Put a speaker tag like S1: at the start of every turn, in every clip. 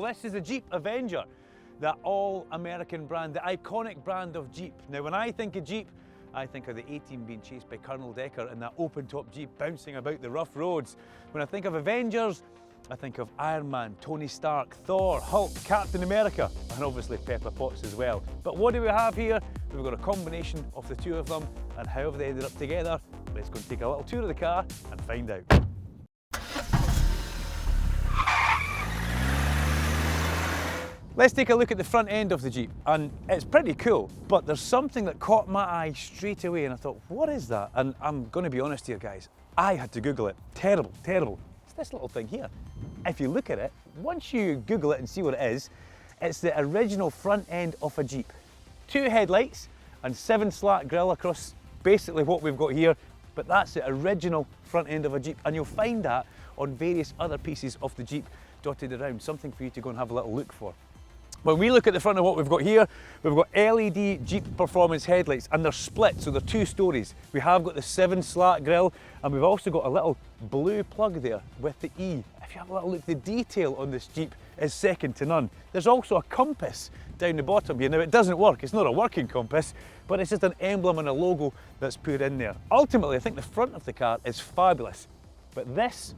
S1: This is the Jeep Avenger, the all-American brand, the iconic brand of Jeep. Now when I think of Jeep, I think of the A-Team being chased by Colonel Decker in that open-top Jeep bouncing about the rough roads. When I think of Avengers, I think of Iron Man, Tony Stark, Thor, Hulk, Captain America, and obviously Pepper Potts as well. But what do we have here? We've got a combination of the two of them, and how have they ended up together? Let's go and take a little tour of the car and find out. Let's take a look at the front end of the Jeep, and it's pretty cool, but there's something that caught my eye straight away, and I thought, what is that? And I'm going to be honest here, guys, I had to Google it. Terrible, terrible. It's this little thing here. If you look at it, once you Google it and see what it is, it's the original front end of a Jeep. 2 headlights and 7-slat grille across basically what we've got here, but that's the original front end of a Jeep, and you'll find that on various other pieces of the Jeep dotted around, something for you to go and have a little look for. When we look at the front of what we've got here, we've got LED Jeep Performance headlights, and they're split, so they're 2 stories. We have got the 7-slat grille, and we've also got a little blue plug there with the E. If you have a little look, the detail on this Jeep is second to none. There's also a compass down the bottom here. Now it doesn't work, it's not a working compass, but it's just an emblem and a logo that's put in there. Ultimately, I think the front of the car is fabulous, but this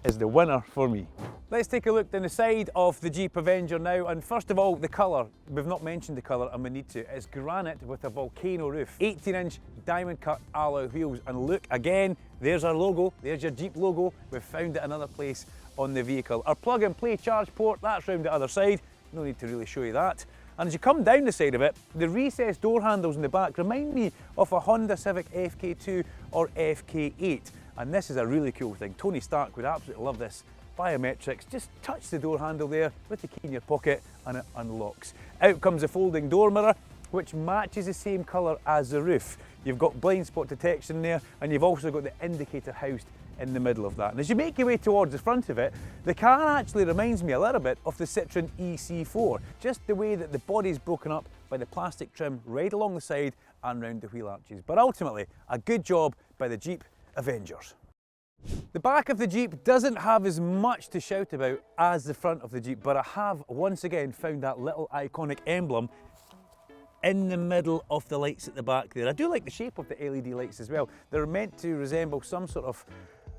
S1: is the winner for me. Let's take a look down the side of the Jeep Avenger now, and first of all, the colour. We've not mentioned the colour and we need to. It's granite with a volcano roof, 18-inch diamond cut alloy wheels, and look again, there's our logo, there's your Jeep logo. We've found it another place on the vehicle. Our plug and play charge port, that's round the other side, no need to really show you that. And as you come down the side of it, the recessed door handles in the back remind me of a Honda Civic FK2 or FK8. And this is a really cool thing. Tony Stark would absolutely love this. Biometrics, just touch the door handle there with the key in your pocket and it unlocks. Out comes a folding door mirror, which matches the same colour as the roof. You've got blind spot detection there, and you've also got the indicator housed in the middle of that. And as you make your way towards the front of it, the car actually reminds me a little bit of the Citroen EC4, just the way that the body's broken up by the plastic trim right along the side and round the wheel arches. But ultimately, a good job by the Jeep Avengers. The back of the Jeep doesn't have as much to shout about as the front of the Jeep, but I have once again found that little iconic emblem in the middle of the lights at the back there. I do like the shape of the LED lights as well. They're meant to resemble some sort of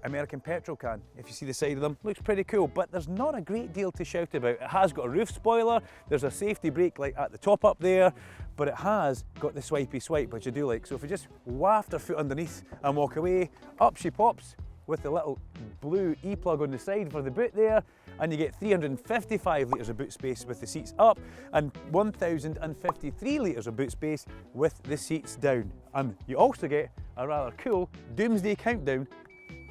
S1: American petrol can. If you see the side of them, looks pretty cool, but there's not a great deal to shout about. It has got a roof spoiler, there's a safety brake light at the top up there, but it has got the swipey swipe, which I do like. So if we just waft our foot underneath and walk away, up she pops with the little blue E-plug on the side for the boot there, and you get 355 litres of boot space with the seats up and 1,053 litres of boot space with the seats down. And you also get a rather cool doomsday countdown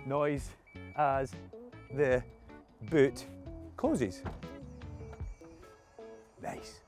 S1: noise as the boot closes. Nice.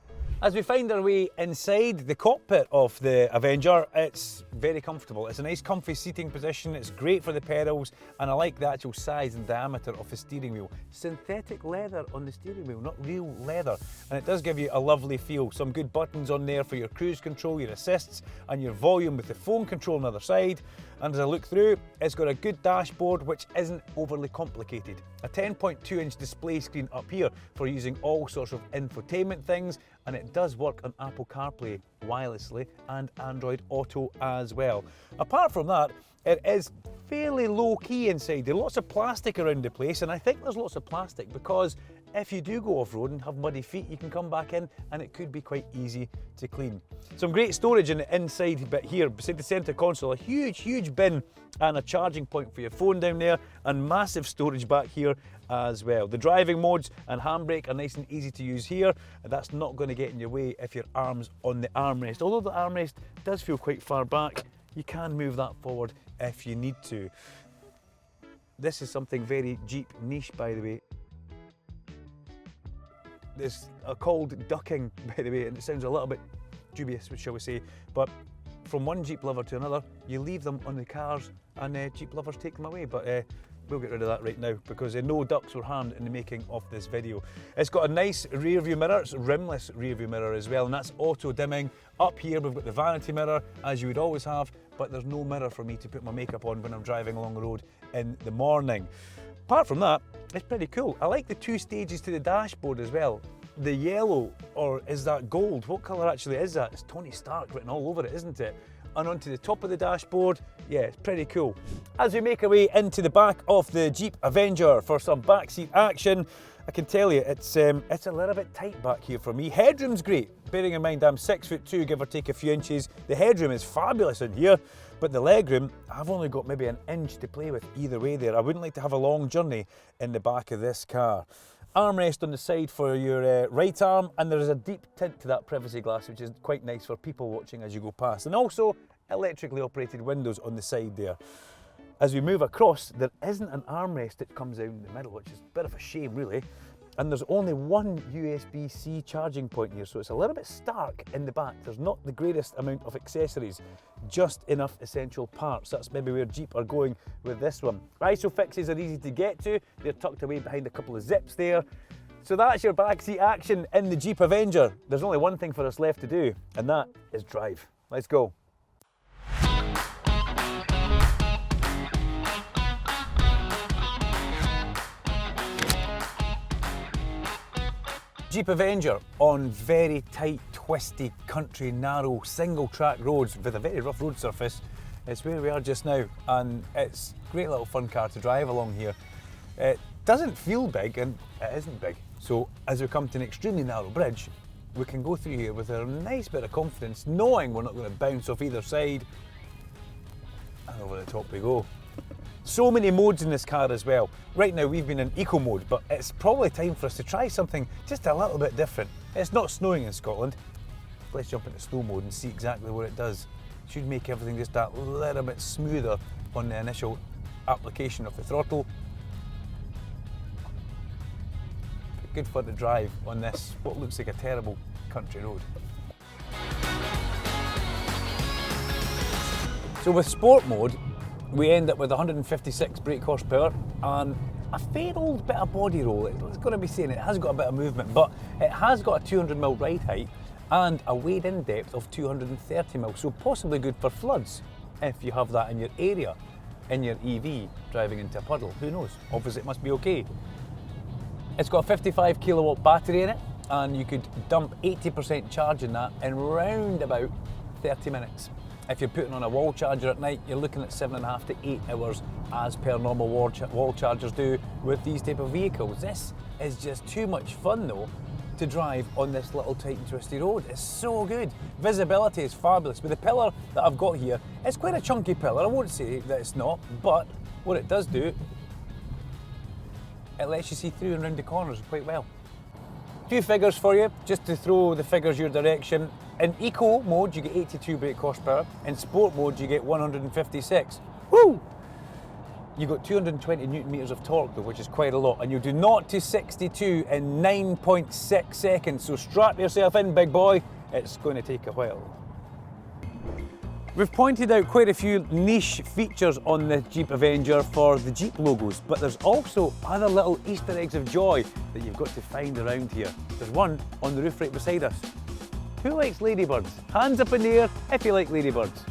S1: As we find our way inside the cockpit of the Avenger, it's very comfortable. It's a nice comfy seating position, it's great for the pedals, and I like the actual size and diameter of the steering wheel. Synthetic leather on the steering wheel, not real leather, and it does give you a lovely feel. Some good buttons on there for your cruise control, your assists, and your volume with the phone control on the other side. And as I look through, it's got a good dashboard which isn't overly complicated. A 10.2-inch display screen up here for using all sorts of infotainment things, and it does work on Apple CarPlay wirelessly and Android Auto as well. Apart from that, it is fairly low key inside. There's lots of plastic around the place, and I think there's lots of plastic because if you do go off-road and have muddy feet, you can come back in and it could be quite easy to clean. Some great storage in the inside bit here, beside the centre console, a huge bin and a charging point for your phone down there, and massive storage back here as well. The driving modes and handbrake are nice and easy to use here, and that's not going to get in your way if your arm's on the armrest. Although the armrest does feel quite far back, you can move that forward if you need to. This is something very Jeep niche, by the way. It's called ducking, by the way, and it sounds a little bit dubious, shall we say, but from one Jeep lover to another, you leave them on the cars and Jeep lovers take them away, but we'll get rid of that right now because no ducks were harmed in the making of this video. It's got a nice rear view mirror, it's a rimless rear view mirror as well, and that's auto dimming. Up here we've got the vanity mirror, as you would always have, but there's no mirror for me to put my makeup on when I'm driving along the road in the morning. Apart from that, it's pretty cool. I like the 2 stages to the dashboard as well. the yellow, or is that gold? What colour actually is that? It's Tony Stark written all over it, isn't it? And onto the top of the dashboard, yeah, it's pretty cool. As we make our way into the back of the Jeep Avenger for some backseat action, I can tell you it's a little bit tight back here for me. Headroom's great, bearing in mind I'm 6'2", give or take a few inches. The headroom is fabulous in here, but the legroom, I've only got maybe an inch to play with either way there. I wouldn't like to have a long journey in the back of this car. Armrest on the side for your right arm, and there is a deep tint to that privacy glass, which is quite nice for people watching as you go past. And also electrically operated windows on the side there. As we move across, there isn't an armrest that comes out in the middle, which is a bit of a shame really. And there's only one USB-C charging point here, so it's a little bit stark in the back. There's not the greatest amount of accessories, just enough essential parts. That's maybe where Jeep are going with this one. ISO fixes are easy to get to. They're tucked away behind a couple of zips there. So that's your backseat action in the Jeep Avenger. There's only one thing for us left to do, and that is drive. Let's go. Jeep Avenger on very tight, twisty, country, narrow, single track roads with a very rough road surface. It's where we are just now, and it's a great little fun car to drive along here. It doesn't feel big, and it isn't big. So as we come to an extremely narrow bridge, we can go through here with a nice bit of confidence, knowing we're not going to bounce off either side. And over the top we go. So many modes in this car as well. Right now we've been in eco mode, but it's probably time for us to try something just a little bit different. It's not snowing in Scotland. Let's jump into snow mode and see exactly what it does. Should make everything just that little bit smoother on the initial application of the throttle. Good fun to drive on this, what looks like a terrible country road. So with sport mode, we end up with 156 brake horsepower and a fair old bit of body roll. It's got to be saying it has got a bit of movement, but it has got a 200mm ride height and a wade-in depth of 230mm, so possibly good for floods if you have that in your area, in your EV, driving into a puddle. Who knows? Obviously it must be okay. It's got a 55 kilowatt battery in it, and you could dump 80% charge in that in round about 30 minutes. If you're putting on a wall charger at night, you're looking at 7.5 to 8 hours as per normal wall chargers do with these type of vehicles. This is just too much fun though to drive on this little tight and twisty road. It's so good. Visibility is fabulous. With the pillar that I've got here, it's quite a chunky pillar. I won't say that it's not, but what it does do, it lets you see through and round the corners quite well. A few figures for you, just to throw the figures your direction. In eco mode, you get 82 brake horsepower. In sport mode, you get 156. Woo! You've got 220 newton meters of torque though, which is quite a lot. And you do 0 to 62 in 9.6 seconds. So strap yourself in, big boy. It's going to take a while. We've pointed out quite a few niche features on the Jeep Avenger for the Jeep logos, but there's also other little Easter eggs of joy that you've got to find around here. There's one on the roof right beside us. Who likes ladybirds? Hands up in the air if you like ladybirds.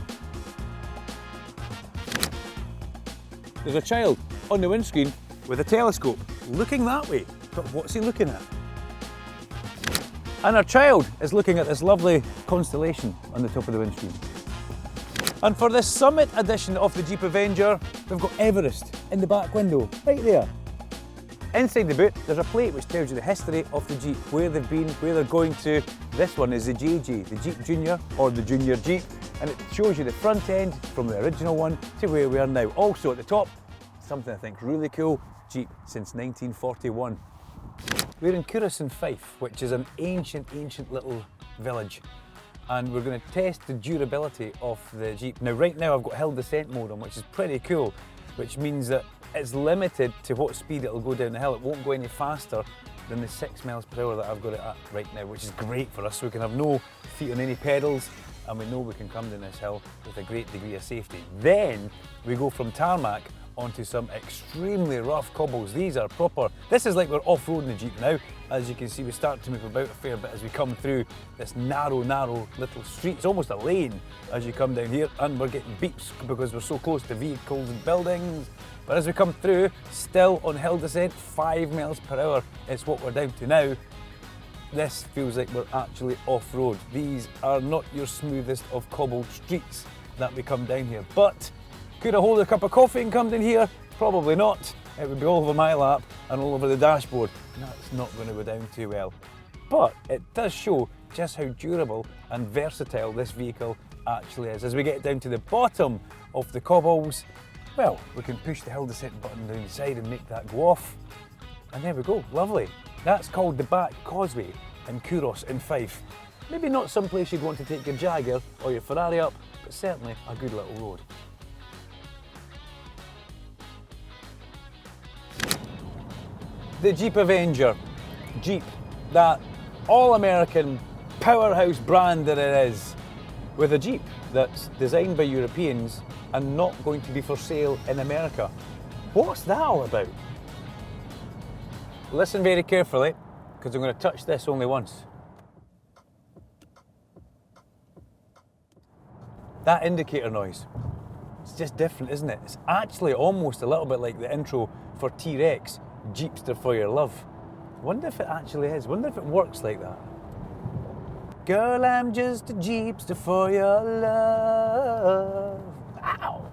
S1: There's a child on the windscreen with a telescope looking that way, but what's he looking at? And our child is looking at this lovely constellation on the top of the windscreen. And for this Summit edition of the Jeep Avenger, we've got Everest in the back window, right there. Inside the boot, there's a plate which tells you the history of the Jeep, where they've been, where they're going to. This one is the JG, the Jeep Junior, or the Junior Jeep, and it shows you the front end from the original one to where we are now. Also at the top, something I think really cool, Jeep since 1941. We're in Curris in Fife, which is an ancient little village. And we're going to test the durability of the Jeep. Now right now I've got hill descent mode on, which is pretty cool, which means that it's limited to what speed it'll go down the hill. It won't go any faster than the 6 miles per hour that I've got it at right now, which is great for us, so we can have no feet on any pedals, and we know we can come down this hill with a great degree of safety. Then we go from tarmac onto some extremely rough cobbles. These are proper, this is like we're off-roading the Jeep now. As you can see, we start to move about a fair bit as we come through this narrow little street. It's almost a lane as you come down here, and we're getting beeps because we're so close to vehicles and buildings. But as we come through, still on hill descent, 5 miles per hour is what we're down to now. this feels like we're actually off-road. These are not your smoothest of cobbled streets that we come down here. But could I hold a cup of coffee and come down here? Probably not. It would be all over my lap and all over the dashboard, and that's not going to go down too well. But it does show just how durable and versatile this vehicle actually is. As we get down to the bottom of the cobbles, well, we can push the hill descent button down the side and make that go off. And there we go, lovely. That's called the Back Causeway in Kouros in Fife. Maybe not some place you'd want to take your Jaguar or your Ferrari up, but certainly a good little road. The Jeep Avenger. Jeep, that all-American powerhouse brand that it is, with a Jeep that's designed by Europeans and not going to be for sale in America. What's that all about? Listen very carefully, because I'm going to touch this only once. That indicator noise, it's just different, isn't it? It's actually almost a little bit like the intro for T-Rex, Jeepster for your love. Wonder if it actually is, wonder if it works like that. Girl, I'm just a Jeepster for your love. Ow!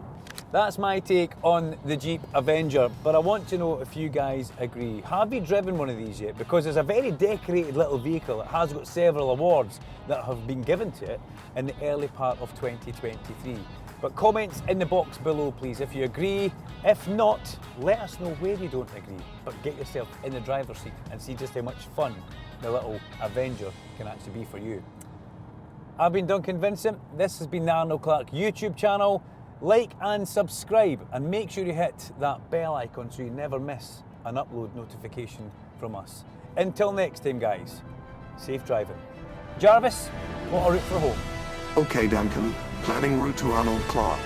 S1: That's my take on the Jeep Avenger, but I want to know if you guys agree. Have you driven one of these yet? Because it's a very decorated little vehicle. It has got several awards that have been given to it in the early part of 2023. But comments in the box below, please, if you agree. If not, let us know where you don't agree, but get yourself in the driver's seat and see just how much fun the little Avenger can actually be for you. I've been Duncan Vincent. This has been the Arnold Clark YouTube channel. Like and subscribe, and make sure you hit that bell icon so you never miss an upload notification from us. Until next time, guys, safe driving. Jarvis, what a route for home.
S2: Okay, Duncan, planning route to Arnold Clark.